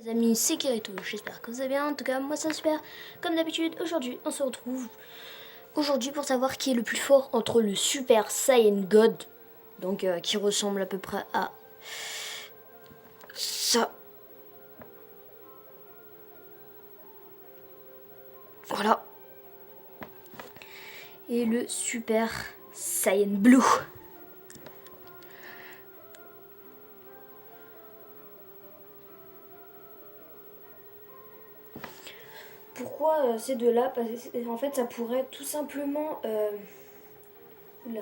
Les amis, c'est Kirito, j'espère que vous allez bien, en tout cas moi ça va super. Comme d'habitude, aujourd'hui on se retrouve pour savoir qui est le plus fort entre le Super Saiyan God, donc qui ressemble à peu près à ça. Voilà. Et le Super Saiyan Blue. Pourquoi ces deux-là? Parce qu'en fait ça pourrait tout simplement... Oula.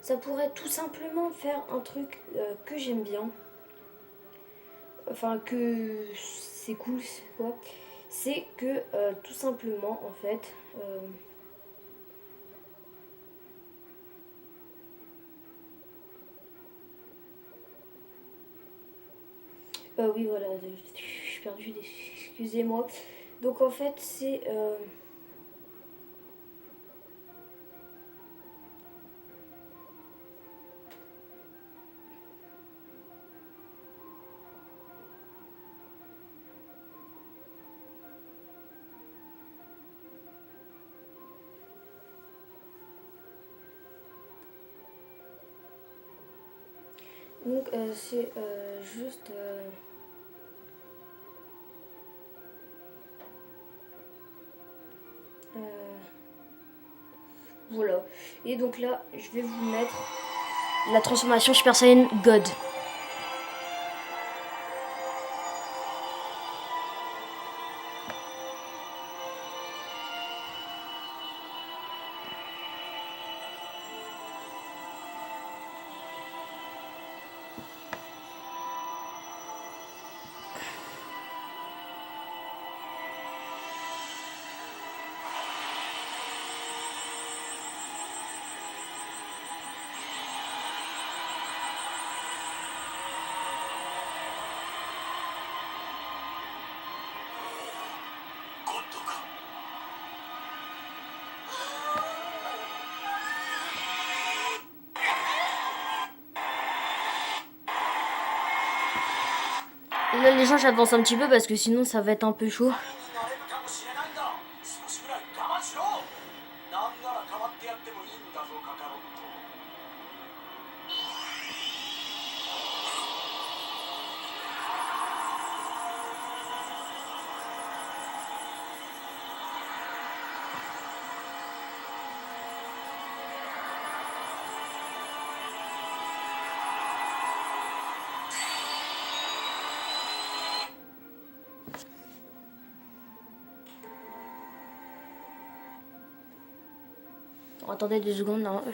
Ça pourrait tout simplement faire un truc que j'aime bien. Enfin que c'est cool quoi. C'est que tout simplement en fait... oui voilà, je suis perdue, excusez-moi. Donc en fait c'est... Donc c'est juste... voilà. Et donc là, je vais vous mettre la transformation Super Saiyan God. Là, les gens, j'avance un petit peu parce que sinon, ça va être un peu chaud. Attendez 2 secondes. Non.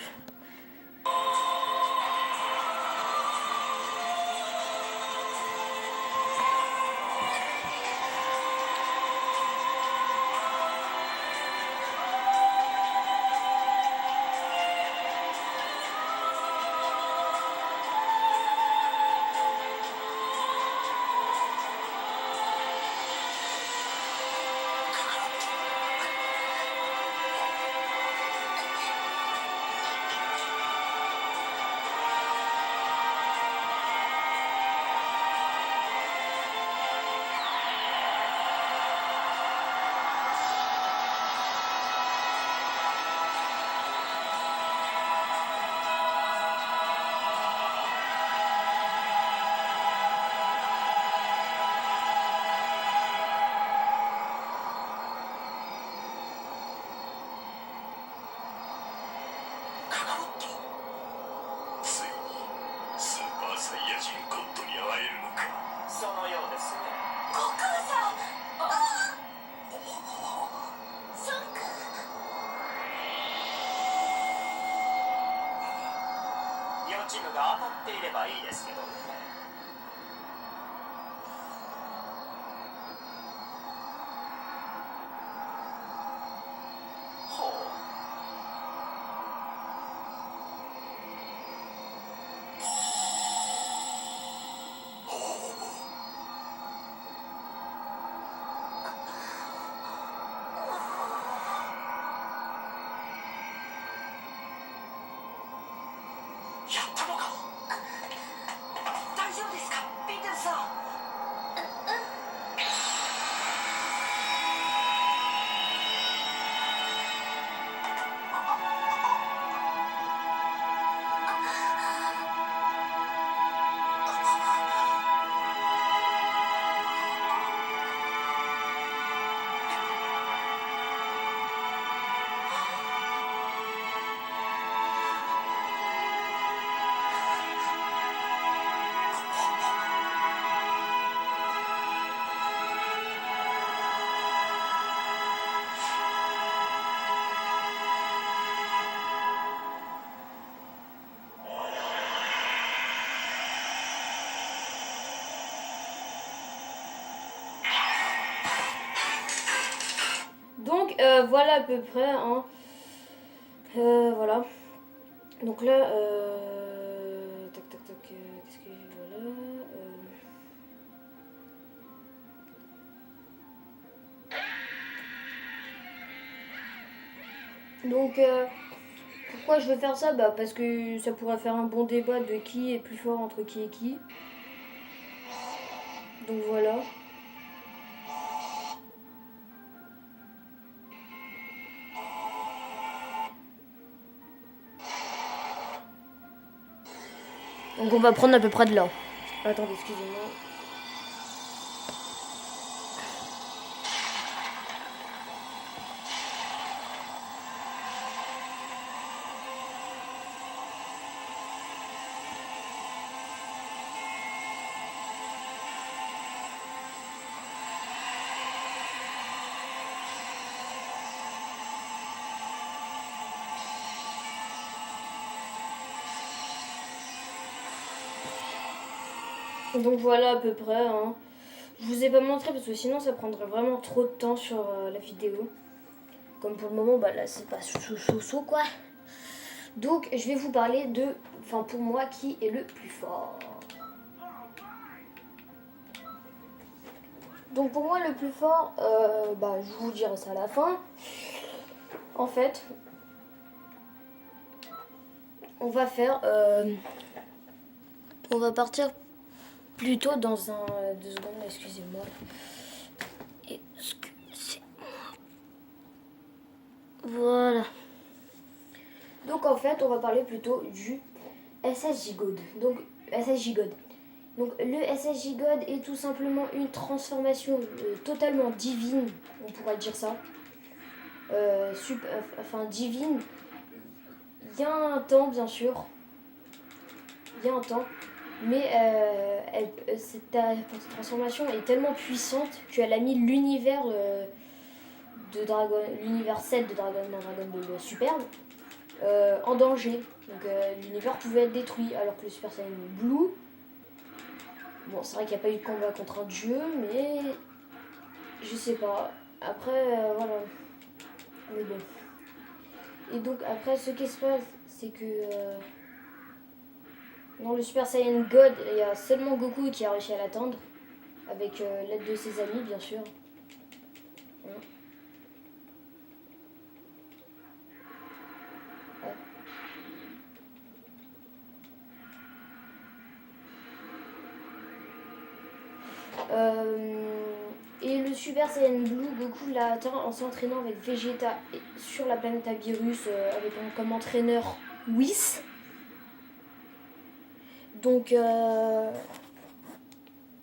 Donc voilà à peu près, hein. Voilà. Donc là, tac tac tac, qu'est-ce que voilà. Donc pourquoi je veux faire ça? Bah parce que ça pourrait faire un bon débat de qui est plus fort entre qui et qui. Donc voilà. Donc on va prendre à peu près de là. Attendez, excusez-moi. Donc voilà à peu près, hein. Je vous ai pas montré parce que sinon ça prendrait vraiment trop de temps sur la vidéo. Comme pour le moment, bah là c'est pas so quoi. Donc je vais vous parler de, enfin pour moi, qui est le plus fort. Donc pour moi le plus fort, bah je vous dirai ça à la fin. En fait, on va faire, on va partir plutôt dans un, 2 secondes, excusez-moi. Voilà. Donc en fait, on va parler plutôt du SSJ God. Donc SSJ God. Donc le SSJ God est tout simplement une transformation totalement divine, on pourrait dire ça. Enfin divine. Il y a un temps bien sûr. Il y a un temps. Mais cette transformation est tellement puissante qu'elle a mis l'univers de Dragon, l'univers 7 de Dragon Ball Super en danger. Donc l'univers pouvait être détruit alors que le Super Saiyan Blue, bon c'est vrai qu'il n'y a pas eu de combat contre un dieu, mais je sais pas. Après voilà. Mais bon. Et donc après ce qui se passe, c'est que dans le Super Saiyan God, il y a seulement Goku qui a réussi à l'atteindre. Avec l'aide de ses amis bien sûr. Hein. Ouais. Et le Super Saiyan Blue, Goku l'a atteint en s'entraînant avec Vegeta sur la planète Abirus avec comme entraîneur Whis. Donc,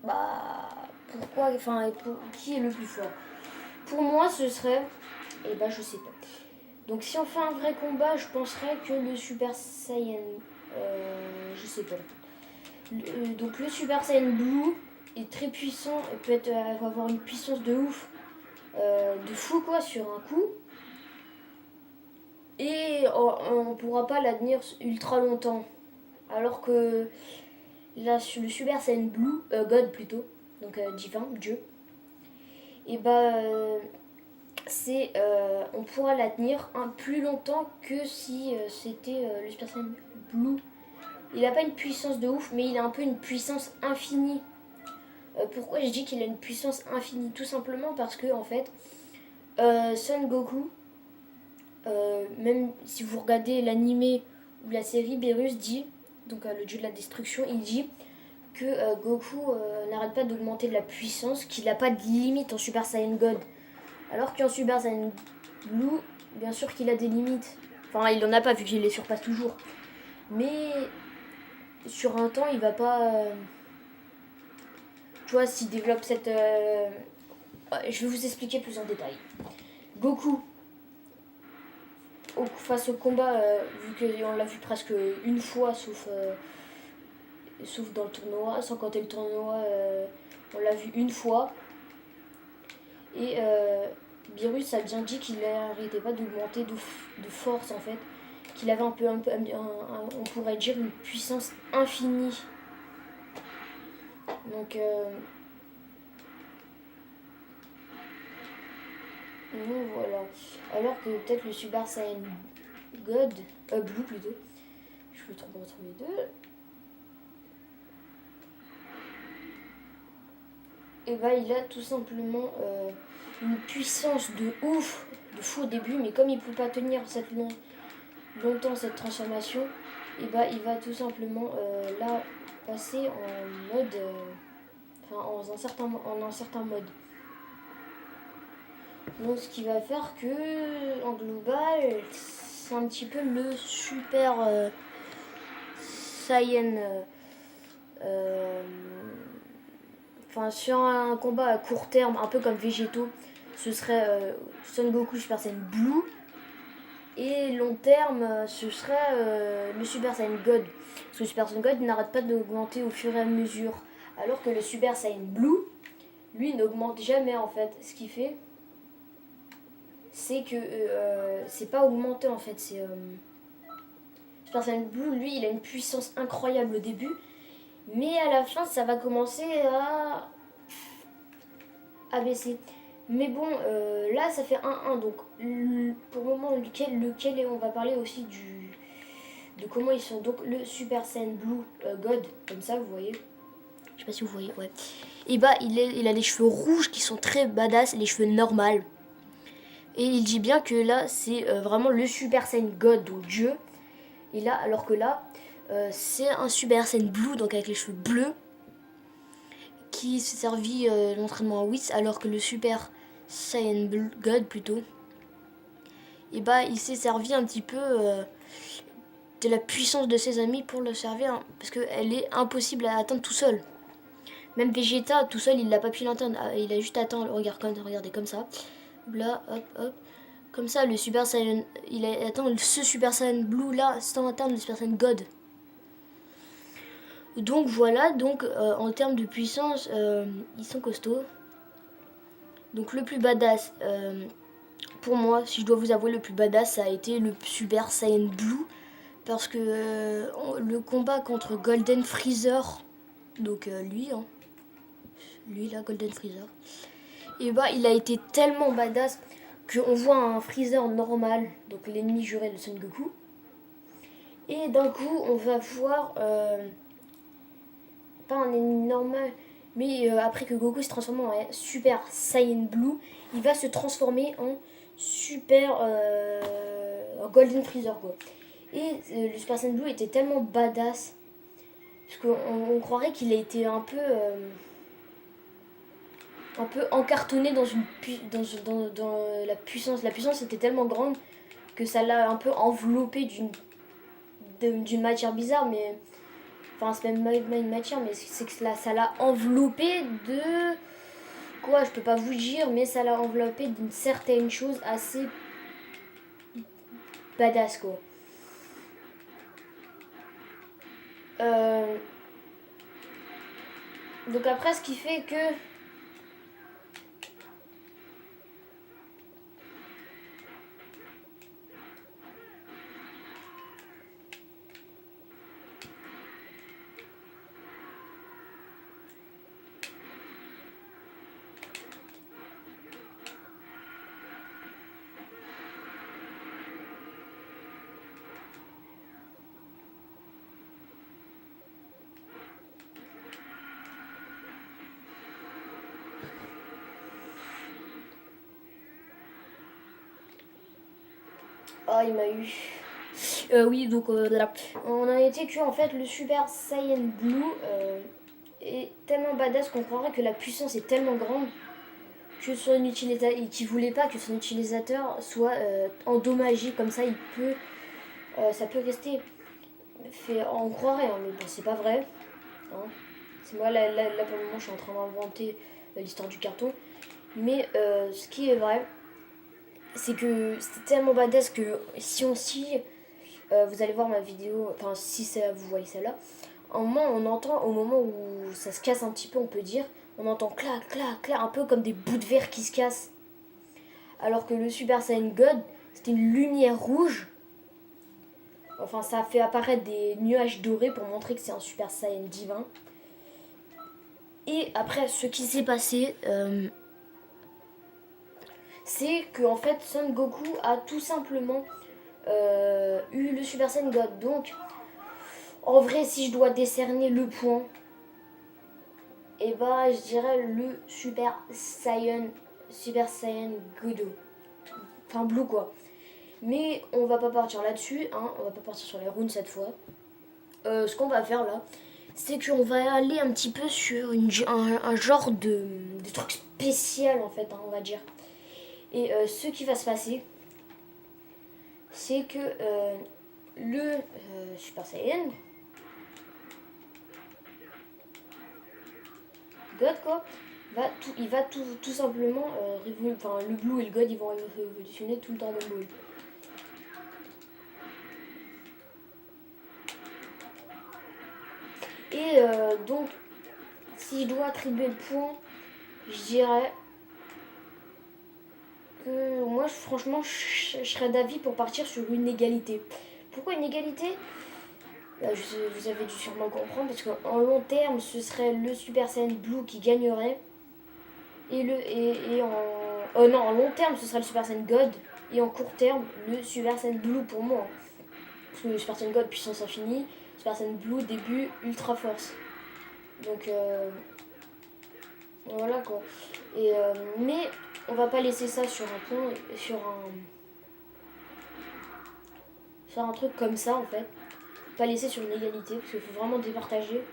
bah, pourquoi, enfin, qui est le plus fort? Pour moi, ce serait, et bah, je sais pas. Donc, si on fait un vrai combat, je penserais que le Super Saiyan, je sais pas. Donc, le Super Saiyan Blue est très puissant, peut avoir une puissance de ouf, de fou quoi, sur un coup. Et on pourra pas la tenir ultra longtemps. Alors que là, le Super Saiyan Blue, God plutôt, donc divin, Dieu, et bah on pourra la tenir plus longtemps que si c'était le Super Saiyan Blue. Il a pas une puissance de ouf, mais il a un peu une puissance infinie. Pourquoi je dis qu'il a une puissance infinie? Tout simplement parce que en fait, Son Goku, même si vous regardez l'animé ou la série, Beerus dit, donc le dieu de la destruction, il dit que Goku n'arrête pas d'augmenter de la puissance, qu'il n'a pas de limite en Super Saiyan God. Alors qu'en Super Saiyan Blue, bien sûr qu'il a des limites. Enfin, il en a pas vu qu'il les surpasse toujours. Mais sur un temps, il va pas... tu vois, s'il développe cette... je vais vous expliquer plus en détail. Goku, face au combat, vu qu'on l'a vu presque une fois, sauf dans le tournoi, sans compter le tournoi, on l'a vu une fois. Et Beerus a bien dit qu'il n'arrêtait pas d'augmenter de force en fait, qu'il avait un peu, on pourrait dire une puissance infinie. Donc Donc voilà. Alors que peut-être le Super Saiyan God, Blue plutôt, je peux trop retrouver les deux. Et bah il a tout simplement une puissance de ouf, de fou au début, mais comme il peut pas tenir longtemps cette transformation, et bah il va tout simplement là passer en mode, en un certain mode. Donc ce qui va faire que en global, c'est un petit peu le super Saiyan. Enfin, sur un combat à court terme, un peu comme Végétaux, ce serait Son Goku Super Saiyan Blue. Et long terme, ce serait le Super Saiyan God. Parce que le Super Saiyan God n'arrête pas d'augmenter au fur et à mesure. Alors que le Super Saiyan Blue, lui, n'augmente jamais en fait. Ce qu'il fait, c'est que c'est pas augmenté en fait. C'est Super Saiyan Blue, lui, il a une puissance incroyable au début. Mais à la fin, ça va commencer à baisser. Mais bon, là, ça fait 1-1. Donc, pour le moment, lequel on va parler aussi de comment ils sont. Donc, le Super Saiyan Blue God, comme ça, vous voyez. Je sais pas si vous voyez, ouais. Et bah, il a les cheveux rouges qui sont très badass, les cheveux normaux. Et il dit bien que là, c'est vraiment le Super Saiyan God, donc Dieu. Et là, alors que là, c'est un Super Saiyan Blue, donc avec les cheveux bleus, qui s'est servi l'entraînement à Whis, alors que le Super Saiyan God plutôt, et bah il s'est servi un petit peu de la puissance de ses amis pour le servir, hein, parce qu'elle est impossible à atteindre tout seul. Même Vegeta tout seul il l'a pas pu l'atteindre, il a juste atteint, regardez comme ça, là hop hop, comme ça le Super Saiyan, il a atteint ce Super Saiyan Blue là sans atteindre le Super Saiyan God. Donc voilà, donc en termes de puissance, ils sont costauds. Donc le plus badass, pour moi, si je dois vous avouer, le plus badass, ça a été le Super Saiyan Blue. Parce que le combat contre Golden Freezer, donc lui là, Golden Freezer, et bah il a été tellement badass qu'on voit un Freezer normal, donc l'ennemi juré de Son Goku. Et d'un coup, on va voir, pas un ennemi normal, mais après que Goku se transforme en Super Saiyan Blue, il va se transformer en Super Golden Freezer quoi. Et le Super Saiyan Blue était tellement badass parce qu'on croirait qu'il a été un peu encartonné dans la puissance. La puissance était tellement grande que ça l'a un peu enveloppé d'une matière bizarre, mais enfin c'est même pas une matière, mais c'est que ça l'a enveloppé de quoi, je peux pas vous dire, mais ça l'a enveloppé d'une certaine chose assez badass quoi. Donc après, ce qui fait que oh, il m'a eu. Oui, donc là, on a été que en fait le Super Saiyan Blue est tellement badass qu'on croirait que la puissance est tellement grande que son utilisateur, et qu'il voulait pas que son utilisateur soit endommagé comme ça. Ça peut rester fait, on croirait, hein, mais bon, c'est pas vrai. Hein. C'est moi là pour le moment, je suis en train d'inventer l'histoire du carton. Mais ce qui est vrai, c'est que c'était tellement badass que si on scie, vous allez voir ma vidéo, enfin si ça, vous voyez celle-là, un moment on entend, au moment où ça se casse un petit peu, on peut dire, on entend clac, clac, clac, un peu comme des bouts de verre qui se cassent. Alors que le Super Saiyan God, c'était une lumière rouge. Enfin, ça a fait apparaître des nuages dorés pour montrer que c'est un Super Saiyan divin. Et après, ce qui s'est passé, c'est que en fait Son Goku a tout simplement eu le Super Saiyan God. Donc en vrai, si je dois décerner le point, et bah je dirais le Super Saiyan Godo. Enfin Blue quoi. Mais on va pas partir là-dessus, hein. On va pas partir sur les runes cette fois. Ce qu'on va faire là, c'est qu'on va aller un petit peu sur un genre de truc spécial en fait, hein, on va dire. Et ce qui va se passer, c'est que le Super Saiyan God quoi, il va tout simplement enfin le Blue et le God ils vont révolutionner tout le Dragon Ball. Et donc si je dois attribuer le point, je dirais que moi franchement je serais d'avis pour partir sur une égalité. Pourquoi une égalité? Vous avez dû sûrement comprendre parce qu'en long terme ce serait le Super Saiyan Blue qui gagnerait et en non en long terme ce serait le Super Saiyan God et en court terme le Super Saiyan Blue pour moi, parce que le Super Saiyan God puissance infinie, Super Saiyan Blue début ultra force, donc voilà quoi. Et mais on va pas laisser ça sur un point, sur un truc comme ça en fait, pas laisser sur une égalité parce qu'il faut vraiment départager.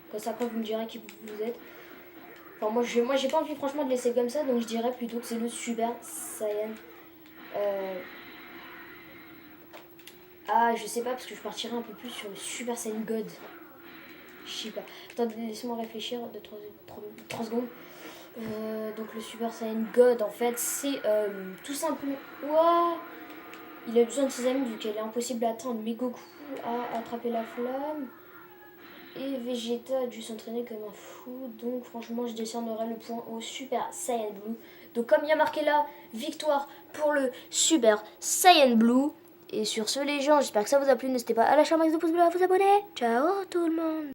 Comme ça après vous me direz qui vous êtes. Enfin moi j'ai pas envie franchement de laisser comme ça, donc je dirais plutôt que c'est le Super Saiyan. Ah je sais pas parce que je partirais un peu plus sur le Super Saiyan God. Je sais pas. Attendez, laissez-moi réfléchir de 3 secondes. Donc le Super Saiyan God en fait c'est tout simplement. Ouah, il a besoin de ses amis vu qu'elle est impossible à atteindre. Mais Goku a attrapé la flamme. Et Vegeta a dû s'entraîner comme un fou. Donc franchement je décernerai le point au Super Saiyan Blue. Donc comme il y a marqué là, victoire pour le Super Saiyan Blue. Et sur ce les gens, j'espère que ça vous a plu. N'hésitez pas à lâcher un max de pouces bleus, à vous abonner. Ciao tout le monde.